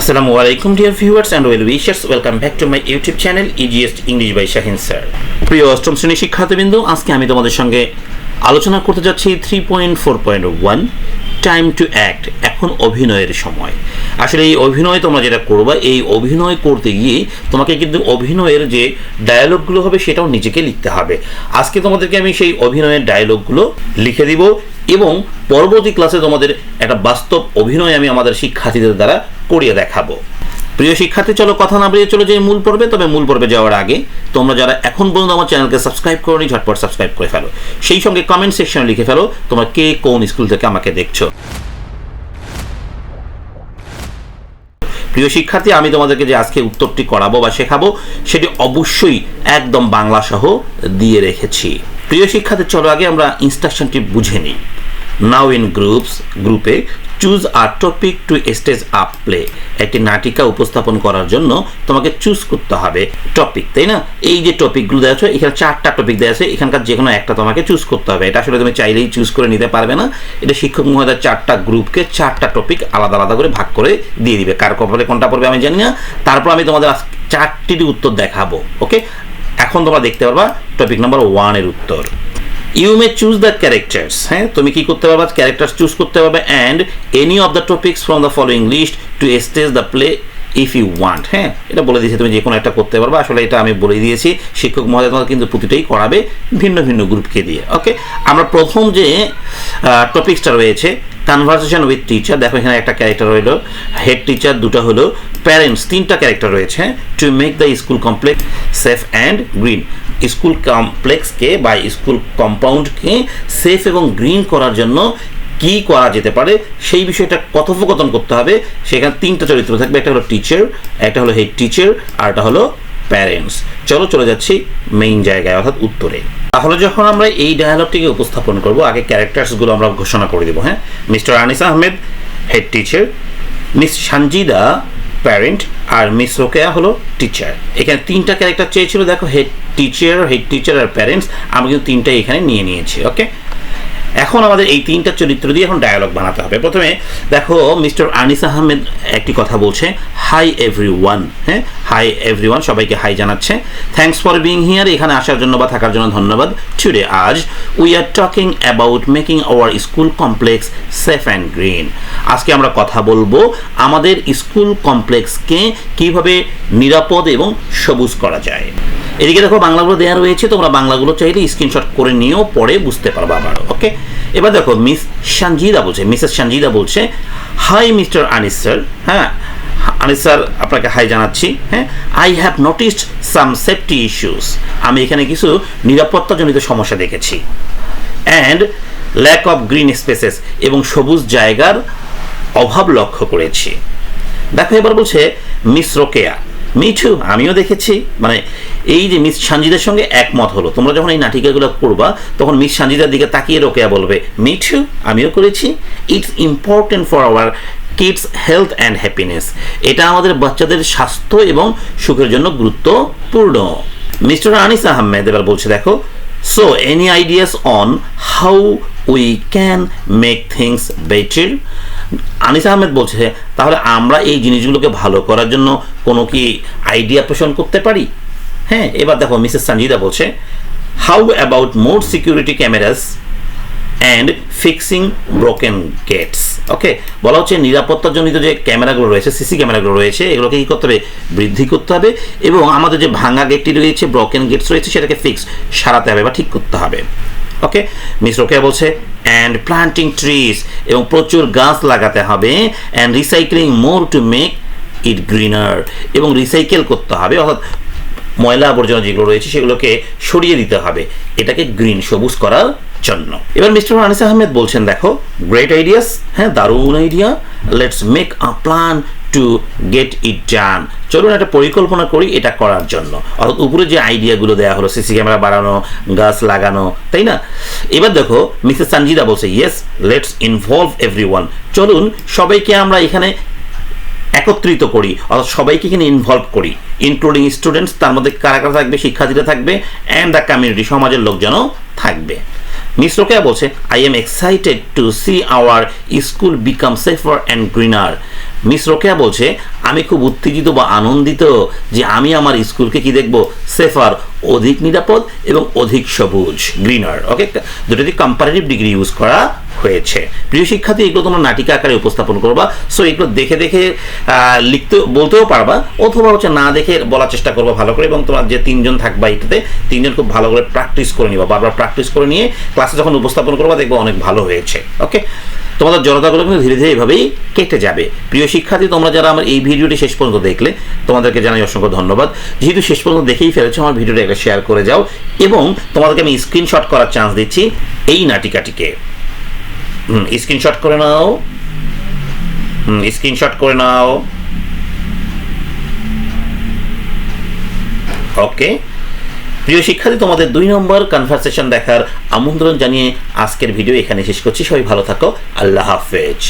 Assalamu alaikum dear viewers and well wishers, welcome back to my YouTube channel Easiest English by Shahin sir. প্রিয় অষ্টম শ্রেণীর শিক্ষার্থীবৃন্দ, আজকে আমি তোমাদের সঙ্গে আলোচনা করতে যাচ্ছি 3.4.1 টাইম টু অ্যাক্ট। এখন অভিনয়ের সময়। আসলে এই অভিনয় তোমরা যেটা করবা, এই অভিনয় করতে গিয়ে তোমাকে কিন্তু অভিনয়ের যে ডায়ালগগুলো হবে সেটাও নিজেকে লিখতে হবে। আজকে তোমাদেরকে আমি সেই অভিনয়ের ডায়ালগগুলো লিখে দিব এবং পরবর্তী ক্লাসে তোমাদের একটা বাস্তব অভিনয় আমি আমাদের শিক্ষার্থীদের দ্বারা করিয়ে দেখাবো। প্রিয় শিক্ষার্থী, চলো কথা না বাড়িয়ে চলে যাই মূল পর্বে। তবে মূল পর্বে যাওয়ার আগে তোমরা যারা এখন পর্যন্ত আমার চ্যানেলকে সাবস্ক্রাইব করোনি, ঝটপট সাবস্ক্রাইব করে ফেলো। সেই সঙ্গে কমেন্ট সেকশনে লিখে ফেলো তোমরা কে কোন স্কুল থেকে আমাকে দেখছো। প্রিয় শিক্ষার্থী, আমি তোমাদেরকে যে আজকে উত্তরটি করাবো বা শেখাবো সেটি অবশ্যই একদম বাংলা সহ দিয়ে রেখেছি। প্রিয় শিক্ষার্থী, চলো আগে আমরা ইনস্ট্রাকশনটি বুঝে নিই। নাও ইন গ্রুপে choose a topic to stage up play. একটি নাটিকা উপস্থাপন করার জন্য তোমাকে চুজ করতে হবে টপিক, তাই না? এই যে টপিকগুলো দেওয়া আছে, এখানে 4টা টপিক দেওয়া আছে, এখানকার যে কোনো একটা তোমাকে চুজ করতে হবে। এটা আসলে তুমি চাইলেই চুজ করে নিতে পারবে না। এটা শিক্ষক মহোদয় 4টা গ্রুপকে 4টা টপিক আলাদা আলাদা করে ভাগ করে দিয়ে দিবে। কার কপালে কোনটা পড়বে আমি জানি না। তারপর আমি তোমাদের 4টির উত্তর দেখাবো। ওকে, এখন তোমরা দেখতে পারবা টপিক নাম্বার 1 এর উত্তর। You may choose the characters. হ্যাঁ, তুমি কি করতে পারবা? ক্যারেক্টার্স চুজ করতে পারবে। And any of the topics from the following list to stage the play if you want. হ্যাঁ, এটা বলে দিয়েছি তুমি যে কোনো একটা করতে পারবা। আসলে এটা আমি বলে দিয়েছি, শিক্ষক মহোদয় তোমাদের কিন্তু প্রতিটাই করাবে ভিন্ন ভিন্ন গ্রুপকে দিয়ে। ওকে, আমরা প্রথম যে টপিকসটা রয়েছে কনভারসেশন উইথ টিচার। দেখো এখানে একটা ক্যারেক্টার রইল হেড টিচার, দুটো হলো প্যারেন্টস, 3টা ক্যারেক্টার রয়েছে। To make the school complex safe and green. School কমপ্লেক্সকে বা স্কুল কম্পাউন্ডকে সেফ এবং গ্রিন করার জন্য কি করা যেতে পারে সেই বিষয়টা কথোপকথন করতে হবে। সেখানে 3টা চরিত্র থাকবে, একটা হলো টিচার, একটা হলো হেড টিচার, আর একটা হলো প্যারেন্টস। চলে যাচ্ছি মেইন জায়গায়, অর্থাৎ উত্তরে। তাহলে যখন আমরা এই ডায়ালগটিকে উপস্থাপন করব, আগে ক্যারেক্টার্সগুলো আমরা ঘোষণা করে দেবো। হ্যাঁ, mister Anis Ahmed head teacher, miss Sanjida parent, আর মিস রোকেয়া হলো টিচার। এখানে 3টা ক্যারেক্টার চেয়েছিল। দেখো হেড টিচার আর প্যারেন্টস, আমরা কিন্তু 3টাই এখানে নিয়ে নিয়েছি। ওকে, এখন আমাদের এই 3টা চরিত্র দিয়ে এখন ডায়ালগ বানাতে হবে। প্রথমে দেখো মিস্টার আনিস আহমেদ একটি কথা বলছে, হাই এভরিওয়ান। হ্যাঁ, হাই এভরিওয়ান, সবাইকে হাই জানাচ্ছে। থ্যাঙ্কস ফর বিং হিয়ার, এখানে আসার জন্য বা থাকার জন্য ধন্যবাদ। টুডে, আজ, we are talking about making our school complex safe and green. আজকে আমরা কথা বলবো আমাদের স্কুল কমপ্লেক্সকে কিভাবে নিরাপদ এবং সবুজ করা যায়। এদিকে দেখো বাংলাগুলো দেওয়া রয়েছে, তোমরা বাংলাগুলো চাইলে স্ক্রিনশট করে নিয়েও পরে বুঝতে পারবা আবার। ওকে, এবার দেখো মিসেস সঞ্জিদা বলছে হাই মিস্টার আনিস স্যার। হ্যাঁ, আনিস স্যার আপনাকে হাই জানাচ্ছি। হ্যাঁ, I have noticed some safety issues. আমি এখানে কিছু নিরাপত্তাজনিত সমস্যা দেখেছি। And lack of green spaces, এবং সবুজ জায়গার অভাব লক্ষ্য করেছি। দেখো এবার বলছে মিস রোকেয়া, মিঠু, আমিও দেখেছি। মানে এই যে মিস সঞ্জিদার সঙ্গে একমত হলো। তোমরা যখন এই নাটিকাগুলো করবা তখন মিস সঞ্জিদার দিকে তাকিয়ে রোকেয়া বলবে মিঠু, আমিও করেছি। It's important for our kids health and happiness. এটা আমাদের বাচ্চাদের স্বাস্থ্য এবং সুখের জন্য গুরুত্বপূর্ণ। মিস্টার আনিস আহমেদ এবার বলছে দেখো, so any ideas on how we can make things better. Anis Ahmed বলছে তাহলে আমরা এই জিনিসগুলোকে ভালো করার জন্য কোনো কি আইডিয়া পোষণ করতে পারি? হ্যাঁ, এবার দেখো মিসেস সঞ্জিদা বলছে how about more security cameras and fixing broken gates. Okay, বলা হচ্ছে নিরাপত্তাজনিত যে ক্যামেরাগুলো রয়েছে, সিসি ক্যামেরাগুলো রয়েছে, এগুলোকে কী করতে হবে? বৃদ্ধি করতে হবে। এবং আমাদের যে ভাঙা গেটটি রয়েছে, ব্রোকেন গেটস রয়েছে, সেটাকে সারাতে হবে বা ঠিক করতে হবে। ওকে, মিস রোকেয়া বলছে অ্যান্ড প্লান্টিং ট্রিজ, এবং প্রচুর গাছ লাগাতে হবে। And recycling more to make it greener, এবং রিসাইকেল করতে হবে, অর্থাৎ ময়লা আবর্জনা যেগুলো রয়েছে সেগুলোকে সরিয়ে দিতে হবে এটাকে গ্রিন সবুজ করার জন্য। এবার মিস্টার আনিস আহমেদ বলছেন দেখো গ্রেট আইডিয়াস। হ্যাঁ, দারুণ idea. Let's make a plan to get it done. চলুন একটা পরিকল্পনা করি এটা করার জন্য। অর্থাৎ উপরে যে আইডিয়াগুলো দেওয়া হলো, সিসি ক্যামেরা বাড়ানো, গাছ লাগানো, তাই না? এবার দেখো মিসেস সঞ্জিদা বলছে ইয়েস লেটস ইনভলভ এভরিওয়ান। চলুন সবাইকে আমরা এখানে একত্রিত করি, অর্থাৎ সবাইকে এখানে ইনভলভ করি, ইনক্লুডিং স্টুডেন্টস, তার মধ্যে কারা কারা থাকবে? শিক্ষার্থীরা থাকবে, অ্যান্ড দ্য কমিউনিটি, সমাজের লোকজনও থাকবে। মিস রোকেয়া বলছে I am excited to see our school become safer and greener. Miss Rokeya বলছে, আমি খুব উত্তেজিত বা আনন্দিত যে আমি আমার স্কুলকে কি দেখব, সেফার, অধিক নিরাপদ এবং অধিক সবুজ, গ্রিনার। ওকে, দুটোতে কম্পারেটিভ ডিগ্রি ইউজ করা হয়েছে। প্রিয় শিক্ষার্থী, এগুলো তোমরা নাটিকা আকারে উপস্থাপন করবা। সো এগুলো দেখে দেখে লিখতে বলতেও পারবা, অথবা হচ্ছে না দেখে বলার চেষ্টা করবা ভালো করে, এবং তোমরা যে তিনজন থাকবা এটাতে তিনজন খুব ভালো করে প্র্যাকটিস করে নিবা, বারবার প্র্যাকটিস করে নিয়ে ক্লাসে যখন উপস্থাপন করবা দেখবো অনেক ভালো হয়েছে। ওকে, তোমাদের জড়তাগুলো কিন্তু ধীরে ধীরে এভাবেই কেটে যাবে। প্রিয় শিক্ষার্থী, তোমরা যারা আমার এই ভিডিওটি শেষ পর্যন্ত দেখলে তোমাদেরকে জানাই অসংখ্য ধন্যবাদ। যেহেতু শেষ পর্যন্ত দেখেই ফেলেছো, আমার ভিডিওটা একটা শেয়ার করে যাও, এবং তোমাদেরকে আমি স্ক্রিনশট করার চান্স দিচ্ছি এই নাটিকাটিকে। স্ক্রিনশট করে নাও, স্ক্রিনশট করে নাও। ওকে, প্রিয় শিক্ষার্থী, তোমাদের 2 নম্বর কনভারসেশন দেখার আমন্ত্রণ জানিয়ে আজকের ভিডিও এখানে শেষ করছি। সবাই ভালো থাকো, আল্লাহ হাফেজ।